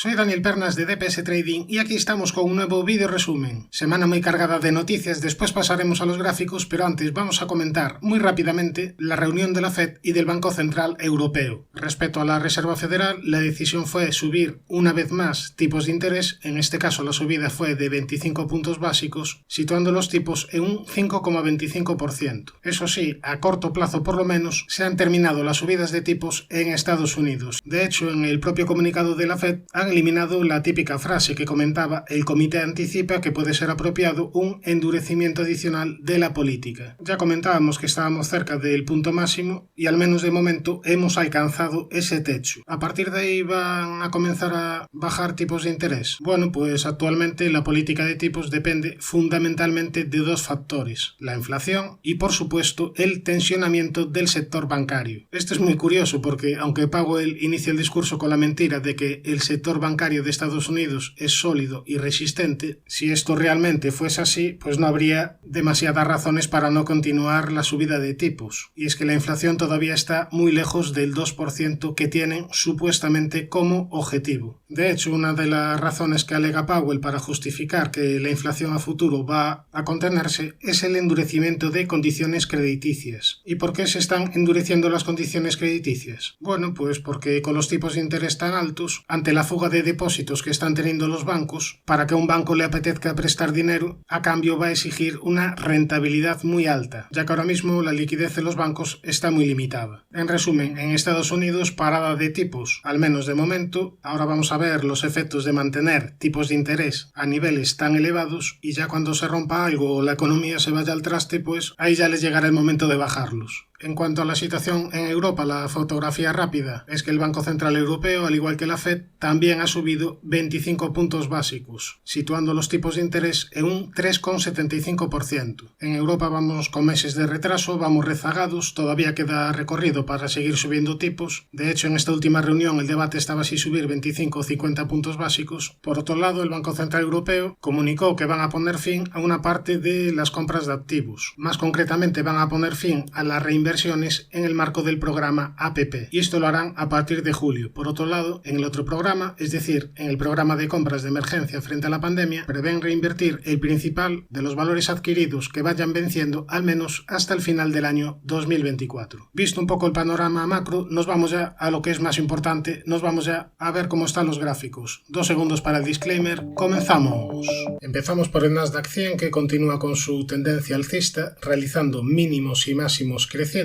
Soy Daniel Pernas de DPS Trading y aquí estamos con un nuevo vídeo resumen. Semana muy cargada de noticias, después pasaremos a los gráficos, pero antes vamos a comentar muy rápidamente la reunión de la Fed y del Banco Central Europeo. Respecto a la Reserva Federal, la decisión fue subir una vez más tipos de interés, en este caso la subida fue de 25 puntos básicos, situando los tipos en un 5,25%. Eso sí, a corto plazo por lo menos, se han terminado las subidas de tipos en Estados Unidos. De hecho, en el propio comunicado de la Fed han eliminado la típica frase que comentaba: el comité anticipa que puede ser apropiado un endurecimiento adicional de la política. Ya comentábamos que estábamos cerca del punto máximo y al menos de momento hemos alcanzado ese techo. A partir de ahí van a comenzar a bajar tipos de interés. Bueno, pues actualmente la política de tipos depende fundamentalmente de dos factores: la inflación y por supuesto el tensionamiento del sector bancario. Esto es muy curioso porque aunque Powell inicia el discurso con la mentira de que el sector bancario de Estados Unidos es sólido y resistente, si esto realmente fuese así, pues no habría demasiadas razones para no continuar la subida de tipos. Y es que la inflación todavía está muy lejos del 2% que tienen supuestamente como objetivo. De hecho, una de las razones que alega Powell para justificar que la inflación a futuro va a contenerse es el endurecimiento de condiciones crediticias. ¿Y por qué se están endureciendo las condiciones crediticias? Bueno, pues porque con los tipos de interés tan altos, ante la fuga de depósitos que están teniendo los bancos, para que a un banco le apetezca prestar dinero, a cambio va a exigir una rentabilidad muy alta, ya que ahora mismo la liquidez de los bancos está muy limitada. En resumen, en Estados Unidos, parada de tipos, al menos de momento. Ahora vamos a ver los efectos de mantener tipos de interés a niveles tan elevados, y ya cuando se rompa algo o la economía se vaya al traste, pues ahí ya les llegará el momento de bajarlos. En cuanto a la situación en Europa, la fotografía rápida es que el Banco Central Europeo, al igual que la Fed, también ha subido 25 puntos básicos, situando los tipos de interés en un 3,75%. En Europa vamos con meses de retraso, vamos rezagados, todavía queda recorrido para seguir subiendo tipos. De hecho, en esta última reunión el debate estaba si subir 25 o 50 puntos básicos. Por otro lado, el Banco Central Europeo comunicó que van a poner fin a una parte de las compras de activos. Más concretamente, van a poner fin a la reinversión en el marco del programa APP, y esto lo harán a partir de julio. Por otro lado, en el otro programa, es decir, en el programa de compras de emergencia frente a la pandemia, prevén reinvertir el principal de los valores adquiridos que vayan venciendo al menos hasta el final del año 2024. Visto un poco el panorama macro, nos vamos ya a lo que es más importante, nos vamos ya a ver cómo están los gráficos. 2 segundos para el disclaimer, comenzamos. Empezamos por el Nasdaq 100, que continúa con su tendencia alcista, realizando mínimos y máximos crecientes.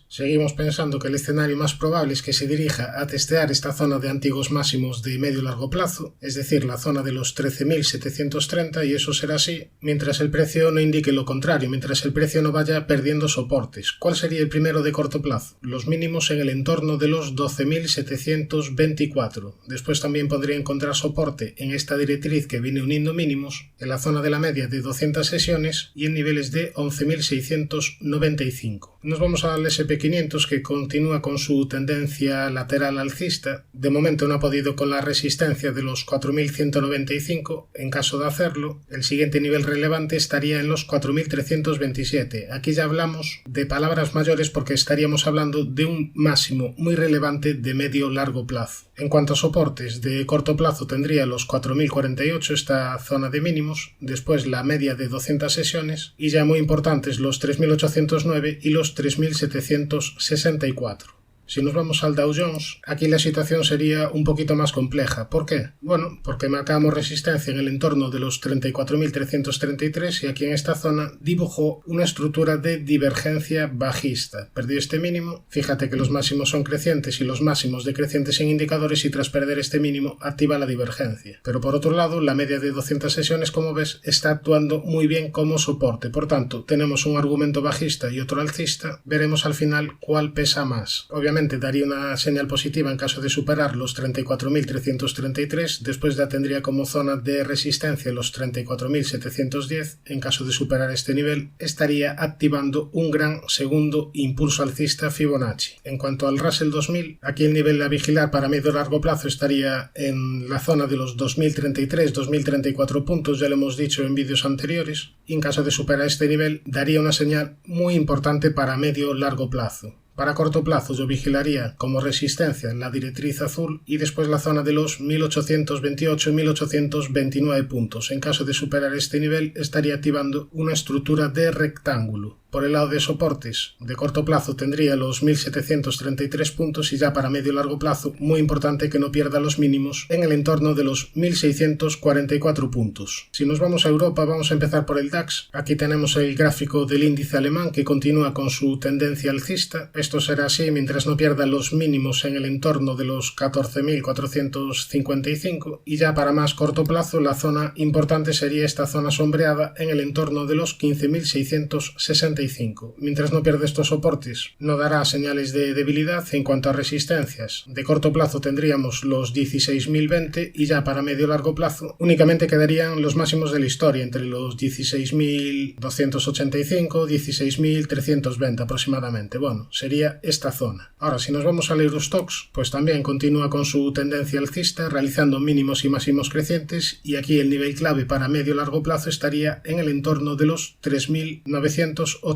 Seguimos pensando que el escenario más probable es que se dirija a testear esta zona de antiguos máximos de medio-largo plazo, es decir, la zona de los 13.730, y eso será así mientras el precio no indique lo contrario, mientras el precio no vaya perdiendo soportes. ¿Cuál sería el primero de corto plazo? Los mínimos en el entorno de los 12.724. Después también podría encontrar soporte en esta directriz que viene uniendo mínimos, en la zona de la media de 200 sesiones y en niveles de 11.695. Nos vamos al SP500, que continúa con su tendencia lateral alcista. De momento no ha podido con la resistencia de los 4.195. En caso de hacerlo, el siguiente nivel relevante estaría en los 4.327. Aquí ya hablamos de palabras mayores porque estaríamos hablando de un máximo muy relevante de medio-largo plazo. En cuanto a soportes, de corto plazo tendría los 4.048, esta zona de mínimos, después la media de 200 sesiones y ya muy importantes los 3.809 y los 3.764. Si nos vamos al Dow Jones, aquí la situación sería un poquito más compleja. ¿Por qué? Bueno, porque marcamos resistencia en el entorno de los 34.333 y aquí en esta zona dibujó una estructura de divergencia bajista. Perdió este mínimo, fíjate que los máximos son crecientes y los máximos decrecientes en indicadores, y tras perder este mínimo activa la divergencia. Pero por otro lado, la media de 200 sesiones, como ves, está actuando muy bien como soporte. Por tanto, tenemos un argumento bajista y otro alcista. Veremos al final cuál pesa más. Obviamente daría una señal positiva en caso de superar los 34.333, después ya tendría como zona de resistencia los 34.710, en caso de superar este nivel estaría activando un gran segundo impulso alcista Fibonacci. En cuanto al Russell 2000, aquí el nivel a vigilar para medio largo plazo estaría en la zona de los 2.033-2.034 puntos, ya lo hemos dicho en vídeos anteriores, y en caso de superar este nivel daría una señal muy importante para medio largo plazo. Para corto plazo yo vigilaría como resistencia la directriz azul y después la zona de los 1828 y 1829 puntos. En caso de superar este nivel estaría activando una estructura de rectángulo. Por el lado de soportes, de corto plazo tendría los 1733 puntos y ya para medio y largo plazo, muy importante que no pierda los mínimos en el entorno de los 1644 puntos. Si nos vamos a Europa, vamos a empezar por el DAX. Aquí tenemos el gráfico del índice alemán que continúa con su tendencia alcista. Esto será así mientras no pierda los mínimos en el entorno de los 14.455 y ya para más corto plazo la zona importante sería esta zona sombreada en el entorno de los 15.665. Mientras no pierda estos soportes, no dará señales de debilidad. En cuanto a resistencias, de corto plazo tendríamos los 16.020 y ya para medio largo plazo únicamente quedarían los máximos de la historia entre los 16.285 y 16.320 aproximadamente. Bueno, sería esta zona. Ahora, si nos vamos al Eurostoxx, pues también continúa con su tendencia alcista, realizando mínimos y máximos crecientes, y aquí el nivel clave para medio largo plazo estaría en el entorno de los 3.981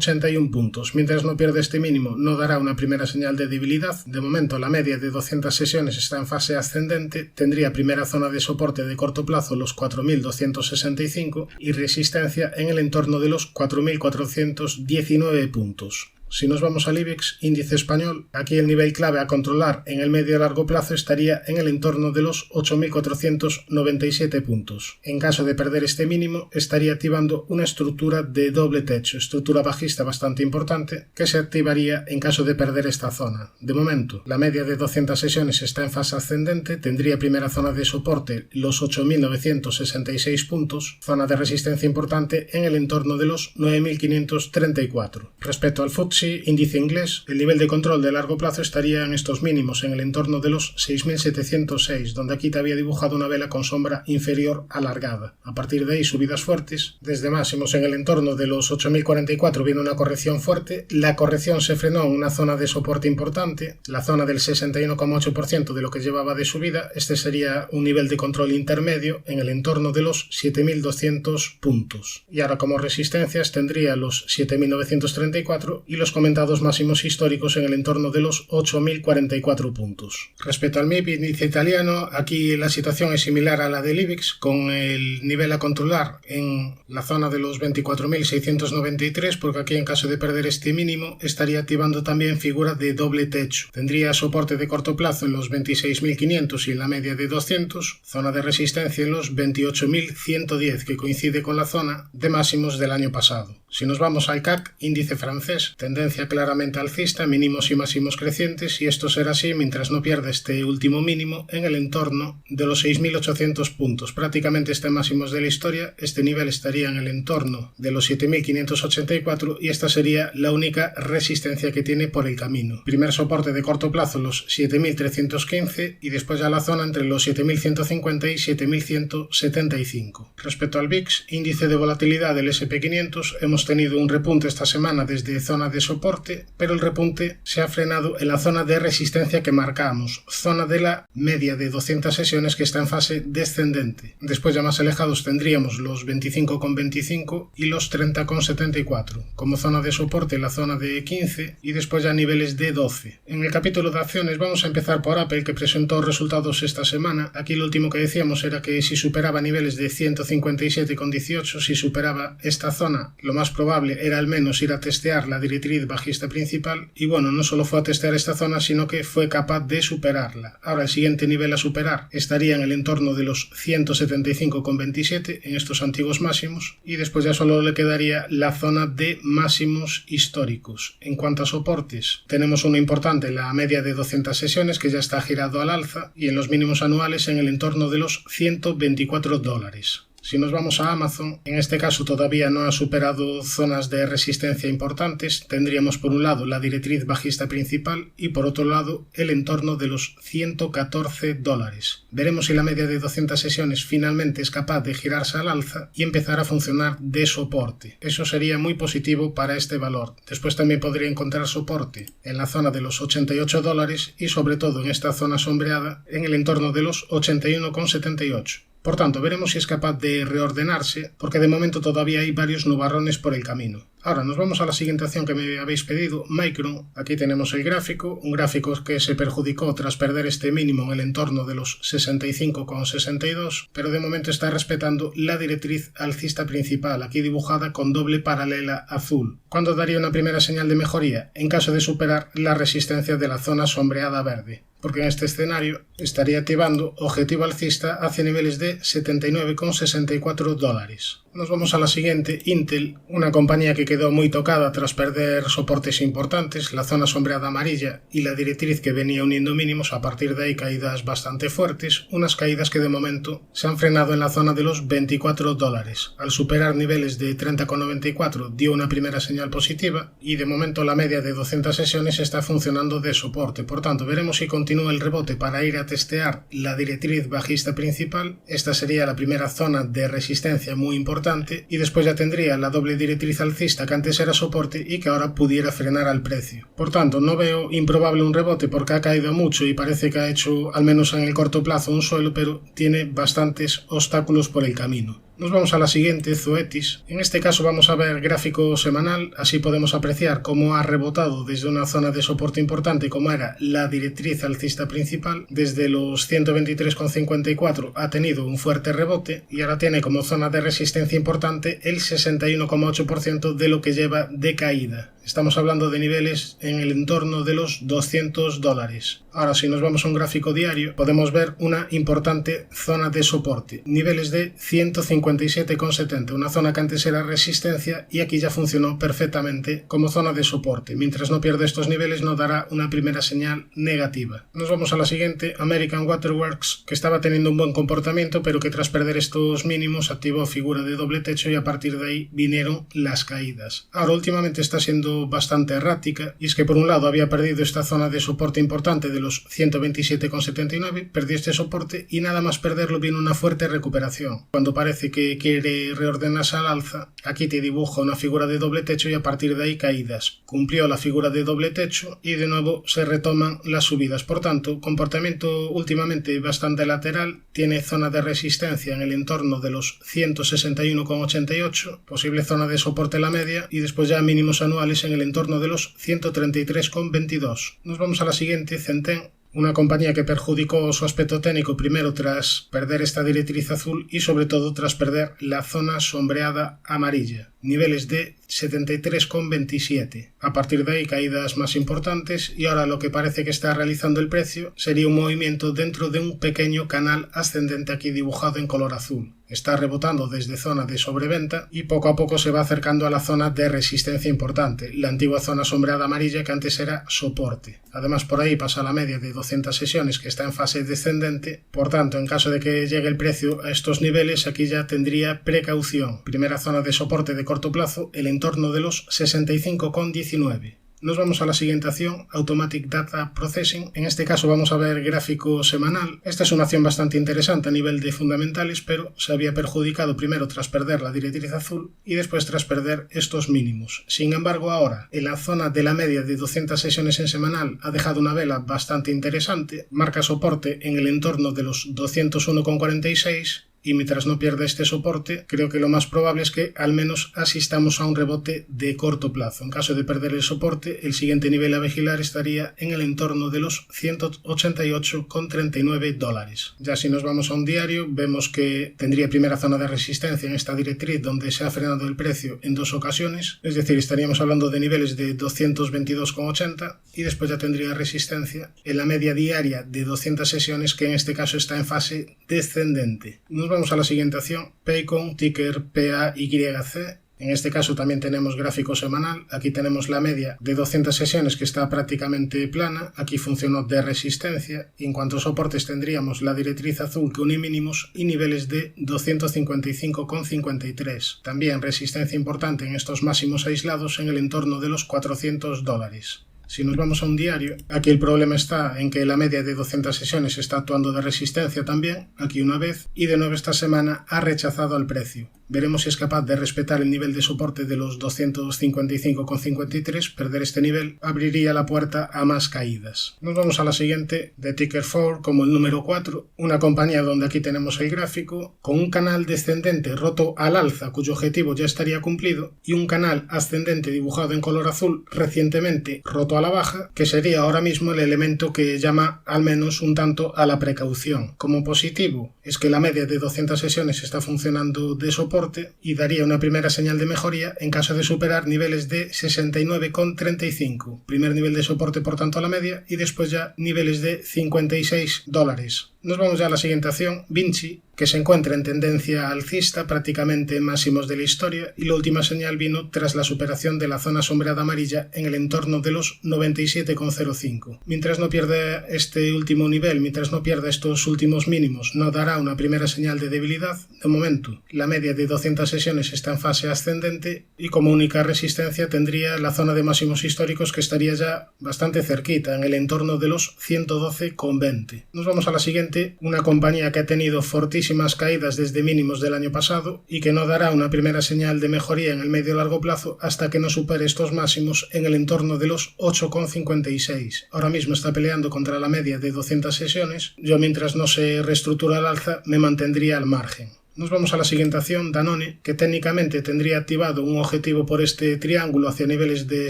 puntos. Mientras no pierda este mínimo, no dará una primera señal de debilidad. De momento, la media de 200 sesiones está en fase ascendente, tendría primera zona de soporte de corto plazo los 4.265 y resistencia en el entorno de los 4.419 puntos. Si nos vamos al IBEX, índice español, aquí el nivel clave a controlar en el medio y largo plazo estaría en el entorno de los 8.497 puntos. En caso de perder este mínimo, estaría activando una estructura de doble techo, estructura bajista bastante importante, que se activaría en caso de perder esta zona. De momento, la media de 200 sesiones está en fase ascendente, tendría primera zona de soporte los 8.966 puntos, zona de resistencia importante en el entorno de los 9.534. Respecto al FTSE, índice inglés, el nivel de control de largo plazo estaría en estos mínimos, en el entorno de los 6.706, donde aquí te había dibujado una vela con sombra inferior alargada. A partir de ahí, subidas fuertes, desde máximos en el entorno de los 8.044 viene una corrección fuerte, la corrección se frenó en una zona de soporte importante, la zona del 61,8% de lo que llevaba de subida. Este sería un nivel de control intermedio en el entorno de los 7.200 puntos. Y ahora como resistencias tendría los 7.934 y los comentados máximos históricos en el entorno de los 8.044 puntos. Respecto al MIB, índice italiano, aquí la situación es similar a la del IBEX, con el nivel a controlar en la zona de los 24.693, porque aquí en caso de perder este mínimo estaría activando también figura de doble techo. Tendría soporte de corto plazo en los 26.500 y en la media de 200, zona de resistencia en los 28.110, que coincide con la zona de máximos del año pasado. Si nos vamos al CAC, índice francés, tendencia claramente alcista, mínimos y máximos crecientes, y esto será así mientras no pierda este último mínimo en el entorno de los 6.800 puntos. Prácticamente este máximos de la historia, este nivel estaría en el entorno de los 7.584 y esta sería la única resistencia que tiene por el camino. Primer soporte de corto plazo los 7.315 y después ya la zona entre los 7.150 y 7.175. Respecto al VIX, índice de volatilidad del SP500, hemos tenido un repunte esta semana desde zona de soporte, pero el repunte se ha frenado en la zona de resistencia que marcamos, zona de la media de 200 sesiones que está en fase descendente. Después ya más alejados tendríamos los 25,25 y los 30,74. Como zona de soporte la zona de 15 y después ya niveles de 12. En el capítulo de acciones vamos a empezar por Apple, que presentó resultados esta semana. Aquí lo último que decíamos era que si superaba niveles de 157,18, si superaba esta zona, lo más probable era al menos ir a testear la directriz bajista principal, y bueno, no solo fue a testear esta zona, sino que fue capaz de superarla. Ahora el siguiente nivel a superar estaría en el entorno de los 175,27 en estos antiguos máximos, y después ya solo le quedaría la zona de máximos históricos. En cuanto a soportes, tenemos uno importante, la media de 200 sesiones, que ya está girado al alza, y en los mínimos anuales en el entorno de los $124. Si nos vamos a Amazon, en este caso todavía no ha superado zonas de resistencia importantes. Tendríamos por un lado la directriz bajista principal y por otro lado el entorno de los $114. Veremos si la media de 200 sesiones finalmente es capaz de girarse al alza y empezar a funcionar de soporte. Eso sería muy positivo para este valor. Después también podría encontrar soporte en la zona de los $88 y sobre todo en esta zona sombreada en el entorno de los 81,78. Por tanto, veremos si es capaz de reordenarse, porque de momento todavía hay varios nubarrones por el camino. Ahora nos vamos a la siguiente acción que me habéis pedido, Micron. Aquí tenemos el gráfico, un gráfico que se perjudicó tras perder este mínimo en el entorno de los 65,62, pero de momento está respetando la directriz alcista principal, aquí dibujada con doble paralela azul. ¿Cuándo daría una primera señal de mejoría? En caso de superar la resistencia de la zona sombreada verde, porque en este escenario estaría activando objetivo alcista hacia niveles de $79,64. Nos vamos a la siguiente, Intel, una compañía que quedó muy tocada tras perder soportes importantes, la zona sombreada amarilla y la directriz que venía uniendo mínimos. A partir de ahí caídas bastante fuertes, unas caídas que de momento se han frenado en la zona de los $24. Al superar niveles de 30,94 dio una primera señal positiva y de momento la media de 200 sesiones está funcionando de soporte. Por tanto, veremos si continúa el rebote para ir a testear la directriz bajista principal. Esta sería la primera zona de resistencia muy importante y después ya tendría la doble directriz alcista que antes era soporte y que ahora pudiera frenar al precio. Por tanto, no veo improbable un rebote porque ha caído mucho y parece que ha hecho, al menos en el corto plazo, un suelo, pero tiene bastantes obstáculos por el camino. Nos vamos a la siguiente, Zoetis. En este caso vamos a ver gráfico semanal, así podemos apreciar cómo ha rebotado desde una zona de soporte importante como era la directriz alcista principal. Desde los 123,54 ha tenido un fuerte rebote y ahora tiene como zona de resistencia importante el 61,8% de lo que lleva de caída. Estamos hablando de niveles en el entorno de los $200. Ahora, si nos vamos a un gráfico diario, podemos ver una importante zona de soporte, niveles de 157,70, una zona que antes era resistencia y aquí ya funcionó perfectamente como zona de soporte. Mientras no pierda estos niveles, nos dará una primera señal negativa. Nos vamos a la siguiente, American Waterworks, que estaba teniendo un buen comportamiento, pero que tras perder estos mínimos activó figura de doble techo y a partir de ahí vinieron las caídas. Ahora, últimamente está siendo bastante errática, y es que por un lado había perdido esta zona de soporte importante de los 127,79, perdió este soporte y nada más perderlo viene una fuerte recuperación. Cuando parece que quiere reordenarse al alza, aquí te dibujo una figura de doble techo y a partir de ahí caídas. Cumplió la figura de doble techo y de nuevo se retoman las subidas. Por tanto, comportamiento últimamente bastante lateral, tiene zona de resistencia en el entorno de los 161,88, posible zona de soporte la media y después ya mínimos anuales en el entorno de los 133,22. Nos vamos a la siguiente, Centen, una compañía que perjudicó su aspecto técnico primero tras perder esta directriz azul y sobre todo tras perder la zona sombreada amarilla, niveles de 73,27. A partir de ahí caídas más importantes y ahora lo que parece que está realizando el precio sería un movimiento dentro de un pequeño canal ascendente aquí dibujado en color azul. Está rebotando desde zona de sobreventa y poco a poco se va acercando a la zona de resistencia importante, la antigua zona sombreada amarilla que antes era soporte. Además por ahí pasa la media de 200 sesiones que está en fase descendente, por tanto en caso de que llegue el precio a estos niveles aquí ya tendría precaución. Primera zona de soporte de corto plazo, el entorno de los 65,19. Nos vamos a la siguiente acción, Automatic Data Processing. En este caso vamos a ver gráfico semanal. Esta es una acción bastante interesante a nivel de fundamentales, pero se había perjudicado primero tras perder la directriz azul y después tras perder estos mínimos. Sin embargo, ahora en la zona de la media de 200 sesiones en semanal ha dejado una vela bastante interesante, marca soporte en el entorno de los 201,46 y mientras no pierda este soporte, creo que lo más probable es que al menos asistamos a un rebote de corto plazo. En caso de perder el soporte, el siguiente nivel a vigilar estaría en el entorno de los $188,39. Ya si nos vamos a un diario, vemos que tendría primera zona de resistencia en esta directriz donde se ha frenado el precio en dos ocasiones, es decir, estaríamos hablando de niveles de 222,80 y después ya tendría resistencia en la media diaria de 200 sesiones que en este caso está en fase descendente. Nos vamos a la siguiente acción, Paycom, ticker PAYC. En este caso también tenemos gráfico semanal, aquí tenemos la media de 200 sesiones que está prácticamente plana, aquí funcionó de resistencia y en cuanto a soportes tendríamos la directriz azul que une mínimos y niveles de 255,53. También resistencia importante en estos máximos aislados en el entorno de los $400. Si nos vamos a un diario, aquí el problema está en que la media de 200 sesiones está actuando de resistencia también, aquí una vez, y de nuevo esta semana ha rechazado al precio. Veremos si es capaz de respetar el nivel de soporte de los 255,53. Perder este nivel abriría la puerta a más caídas. Nos vamos a la siguiente, de ticker 4 como el número 4, una compañía donde aquí tenemos el gráfico, con un canal descendente roto al alza cuyo objetivo ya estaría cumplido y un canal ascendente dibujado en color azul recientemente roto a la baja, que sería ahora mismo el elemento que llama al menos un tanto a la precaución. Como positivo es que la media de 200 sesiones está funcionando de soporte y daría una primera señal de mejoría en caso de superar niveles de 69,35. Primer nivel de soporte por tanto a la media y después ya niveles de $56. Nos vamos ya a la siguiente acción, Vinci, que se encuentra en tendencia alcista prácticamente en máximos de la historia y la última señal vino tras la superación de la zona sombreada amarilla en el entorno de los 97,05. Mientras no pierda este último nivel, mientras no pierda estos últimos mínimos, no dará una primera señal de debilidad. De momento, la media de 200 sesiones está en fase ascendente y como única resistencia tendría la zona de máximos históricos que estaría ya bastante cerquita, en el entorno de los 112,20. Nos vamos a la siguiente, una compañía que ha tenido fortísimas caídas desde mínimos del año pasado y que no dará una primera señal de mejoría en el medio o largo plazo hasta que no supere estos máximos en el entorno de los 8,56. Ahora mismo está peleando contra la media de 200 sesiones. Yo, mientras no se reestructura al alza, me mantendría al margen. Nos vamos a la siguiente acción, Danone, que técnicamente tendría activado un objetivo por este triángulo hacia niveles de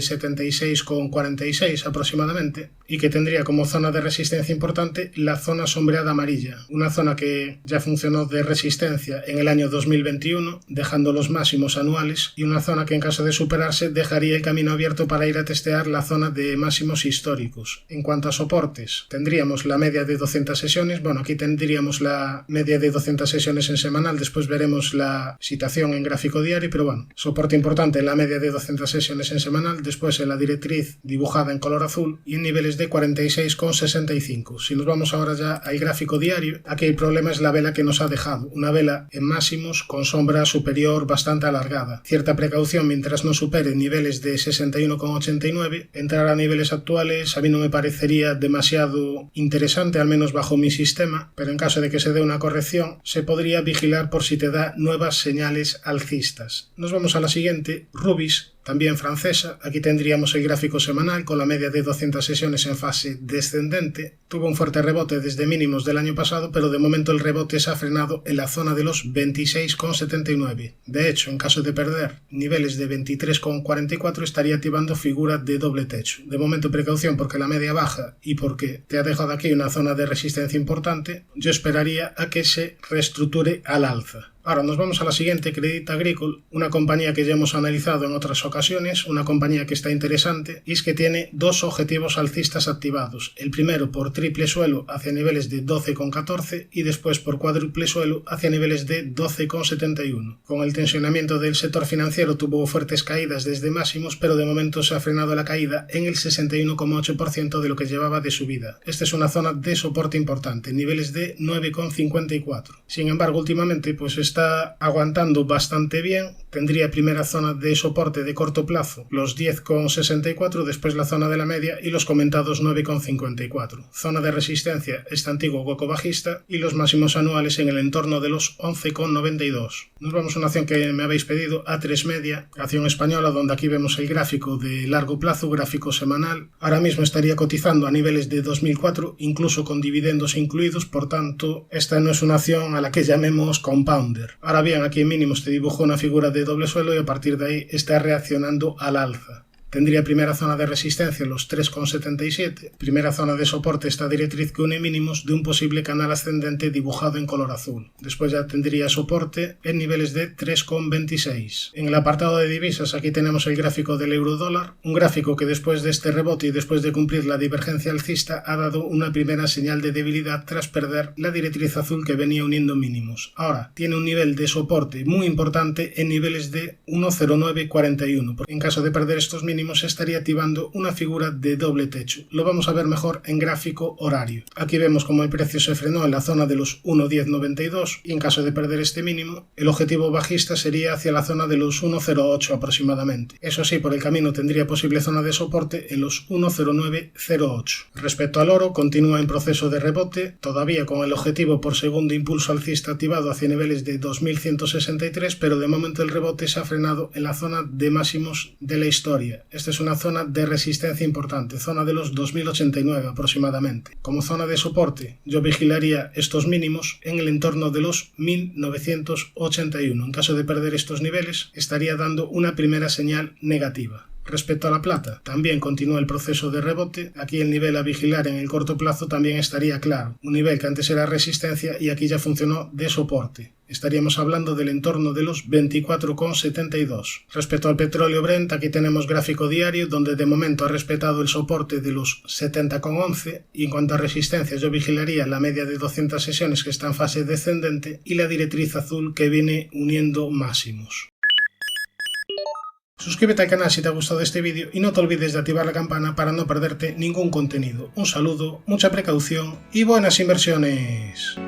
76,46 aproximadamente y que tendría como zona de resistencia importante la zona sombreada amarilla, una zona que ya funcionó de resistencia en el año 2021, dejando los máximos anuales, y una zona que en caso de superarse dejaría el camino abierto para ir a testear la zona de máximos históricos. En cuanto a soportes, tendríamos la media de 200 sesiones, bueno, aquí tendríamos la media de 200 sesiones en semanal, después veremos la situación en gráfico diario, pero bueno, soporte importante en la media de 200 sesiones en semanal, después en la directriz dibujada en color azul y en niveles de 46,65. Si nos vamos ahora ya al gráfico diario, aquí el problema es la vela que nos ha dejado, una vela en máximos con sombra superior bastante alargada. Cierta precaución mientras no supere niveles de 61,89, entrar a niveles actuales a mí no me parecería demasiado interesante, al menos bajo mi sistema, pero en caso de que se dé una corrección, se podría vigilar por si te da nuevas señales alcistas. Nos vamos a la siguiente, Rubis, también francesa. Aquí tendríamos el gráfico semanal con la media de 200 sesiones en fase descendente. Tuvo un fuerte rebote desde mínimos del año pasado, pero de momento el rebote se ha frenado en la zona de los 26,79. De hecho, en caso de perder niveles de 23,44 estaría activando figura de doble techo. De momento precaución porque la media baja y porque te ha dejado aquí una zona de resistencia importante. Yo esperaría a que se reestructure al alza. Ahora nos vamos a la siguiente, Crédit Agricole, una compañía que ya hemos analizado en otras ocasiones, una compañía que está interesante y es que tiene dos objetivos alcistas activados. El primero por triple suelo hacia niveles de 12,14 y después por cuádruple suelo hacia niveles de 12,71. Con el tensionamiento del sector financiero tuvo fuertes caídas desde máximos, pero de momento se ha frenado la caída en el 61,8% de lo que llevaba de subida. Esta es una zona de soporte importante, niveles de 9,54. Sin embargo, últimamente pues está aguantando bastante bien, tendría primera zona de soporte de corto plazo, los 10,64, después la zona de la media y los comentados 9,54. Zona de resistencia, este antiguo hueco bajista y los máximos anuales en el entorno de los 11,92. Nos vamos a una acción que me habéis pedido, A3 Media, acción española, donde aquí vemos el gráfico de largo plazo, gráfico semanal. Ahora mismo estaría cotizando a niveles de 2004, incluso con dividendos incluidos, por tanto, esta no es una acción a la que llamemos compounder. Ahora bien, aquí en mínimos te dibujo una figura de doble suelo y a partir de ahí está reaccionando al alza. Tendría primera zona de resistencia los 3,77, primera zona de soporte esta directriz que une mínimos de un posible canal ascendente dibujado en color azul. Después ya tendría soporte en niveles de 3,26. En el apartado de divisas aquí tenemos el gráfico del euro-dólar, un gráfico que después de este rebote y después de cumplir la divergencia alcista ha dado una primera señal de debilidad tras perder la directriz azul que venía uniendo mínimos. Ahora tiene un nivel de soporte muy importante en niveles de 1,0941. En caso de perder estos mínimos mínimos estaría activando una figura de doble techo. Lo vamos a ver mejor en gráfico horario. Aquí vemos como el precio se frenó en la zona de los 1.1092 y en caso de perder este mínimo, el objetivo bajista sería hacia la zona de los 1.08 aproximadamente. Eso sí, por el camino tendría posible zona de soporte en los 1.0908. Respecto al oro, continúa en proceso de rebote, todavía con el objetivo por segundo impulso alcista activado hacia niveles de 2.163, pero de momento el rebote se ha frenado en la zona de máximos de la historia. Esta es una zona de resistencia importante, zona de los 2089 aproximadamente. Como zona de soporte, yo vigilaría estos mínimos en el entorno de los 1981. En caso de perder estos niveles, estaría dando una primera señal negativa. Respecto a la plata, también continúa el proceso de rebote. Aquí el nivel a vigilar en el corto plazo también estaría claro. Un nivel que antes era resistencia y aquí ya funcionó de soporte. Estaríamos hablando del entorno de los 24,72. Respecto al petróleo Brent, aquí tenemos gráfico diario donde de momento ha respetado el soporte de los 70,11 y en cuanto a resistencia yo vigilaría la media de 200 sesiones que está en fase descendente y la directriz azul que viene uniendo máximos. Suscríbete al canal si te ha gustado este vídeo y no te olvides de activar la campana para no perderte ningún contenido. Un saludo, mucha precaución y buenas inversiones.